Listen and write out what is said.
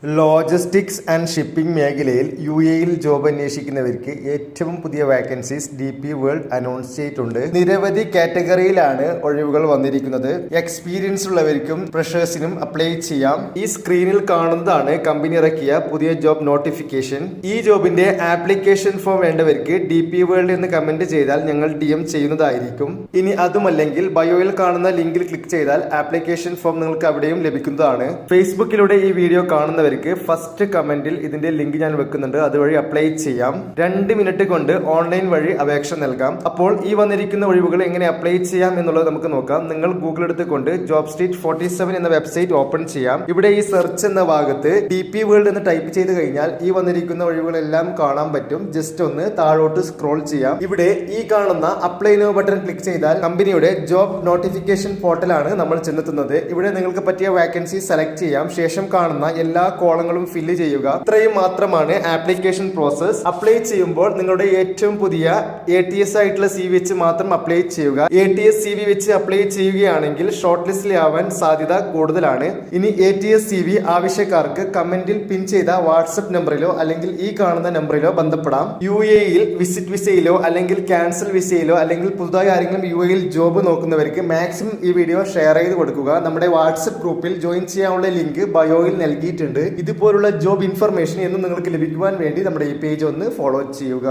Logistics and shipping മേഖലയിൽ യുഎഇയിൽ job അന്വേഷിക്കുന്നവർക്ക് ഏറ്റവും പുതിയ വാക്കൻസീസ് DP വേൾഡ് അനൗൺസ് ചെയ്തിട്ടുണ്ട്. നിരവധി കാറ്റഗറിയിലാണ് ഒഴിവുകൾ വന്നിരിക്കുന്നത്. എക്സ്പീരിയൻസ് ഉള്ളവർക്കും ഫ്രഷേഴ്സിനും അപ്ലൈ ചെയ്യാം. ഈ സ്ക്രീനിൽ കാണുന്നതാണ് കമ്പനി ഇറക്കിയ പുതിയ ജോബ് നോട്ടിഫിക്കേഷൻ. ഈ ജോബിന്റെ ആപ്ലിക്കേഷൻ ഫോം വേണ്ടവർക്ക് DP വേൾഡ് എന്ന് കമന്റ് ചെയ്താൽ ഞങ്ങൾ DM ചെയ്യുന്നതായിരിക്കും. ഇനി അതുമല്ലെങ്കിൽ ബയോയിൽ കാണുന്ന ലിങ്കിൽ ക്ലിക്ക് ചെയ്താൽ ആപ്ലിക്കേഷൻ ഫോം നിങ്ങൾക്ക് അവിടെയും ലഭിക്കുന്നതാണ്. ഫേസ്ബുക്കിലൂടെ ഈ വീഡിയോ കാണുന്നവർ ഫസ്റ്റ് കമന്റിൽ ഇതിന്റെ ലിങ്ക് ഞാൻ വെക്കുന്നുണ്ട്, അതുവഴി അപ്ലൈ ചെയ്യാം. 2 മിനിറ്റ് കൊണ്ട് ഓൺലൈൻ വഴി അപേക്ഷ നൽകാം. അപ്പോൾ ഈ വന്നിരിക്കുന്ന ഒഴിവുകൾ എങ്ങനെ അപ്ലൈ ചെയ്യാം എന്നുള്ളത് നമുക്ക് നോക്കാം. നിങ്ങൾ ഗൂഗിൾ എടുത്തുകൊണ്ട് ജോബ് സ്ട്രീറ്റ് 47 എന്ന വെബ്സൈറ്റ് ഓപ്പൺ ചെയ്യാം. ഇവിടെ ഈ സെർച്ച് എന്ന ഭാഗത്ത് DP വേൾഡ് എന്ന് ടൈപ്പ് ചെയ്ത് കഴിഞ്ഞാൽ ഈ വന്നിരിക്കുന്ന ഒഴിവുകളെല്ലാം കാണാൻ പറ്റും. ജസ്റ്റ് ഒന്ന് താഴോട്ട് സ്ക്രോൾ ചെയ്യാം. ഇവിടെ ഈ കാണുന്ന അപ്ലൈ നോ ബട്ടൺ ക്ലിക്ക് ചെയ്താൽ കമ്പനിയുടെ ജോബ് നോട്ടിഫിക്കേഷൻ പോർട്ടലാണ് നമ്മൾ ചെന്നെത്തുന്നത്. ഇവിടെ നിങ്ങൾക്ക് പറ്റിയ വാക്കൻസി സെലക്ട് ചെയ്യാം. ശേഷം കാണുന്ന എല്ലാ കോളങ്ങളും ഫില്ല് ചെയ്യുക. ഇത്രയും മാത്രമാണ് ആപ്ലിക്കേഷൻ പ്രോസസ്. അപ്ലൈ ചെയ്യുമ്പോൾ നിങ്ങളുടെ ഏറ്റവും പുതിയ ATS ആയിട്ടുള്ള CV വെച്ച് മാത്രം അപ്ലൈ ചെയ്യുക. ATS CV വെച്ച് അപ്ലൈ ചെയ്യുകയാണെങ്കിൽ ഷോർട്ട് ലിസ്റ്റിലാവാൻ സാധ്യത കൂടുതലാണ്. ഇനി ATS CV ആവശ്യക്കാർക്ക് കമന്റിൽ പിൻ ചെയ്ത വാട്സ്ആപ്പ് നമ്പറിലോ അല്ലെങ്കിൽ ഈ കാണുന്ന നമ്പറിലോ ബന്ധപ്പെടാം. UAEയിൽ വിസിറ്റ് വിസയിലോ അല്ലെങ്കിൽ ക്യാൻസൽ വിസയിലോ അല്ലെങ്കിൽ പുതുതായി ആരെങ്കിലും UAEയിൽ ജോബ് നോക്കുന്നവർക്ക് മാക്സിമം ഈ വീഡിയോ ഷെയർ ചെയ്ത് കൊടുക്കുക. നമ്മുടെ വാട്സ്ആപ്പ് ഗ്രൂപ്പിൽ ജോയിൻ ചെയ്യാനുള്ള ലിങ്ക് ബയോയിൽ നൽകിയിട്ടുണ്ട്. ഇതുപോലുള്ള ജോബ് ഇൻഫർമേഷൻ എന്നും നിങ്ങൾക്ക് ലഭിക്കുവാൻ വേണ്ടി നമ്മുടെ ഈ പേജ് ഒന്ന് ഫോളോ ചെയ്യുക.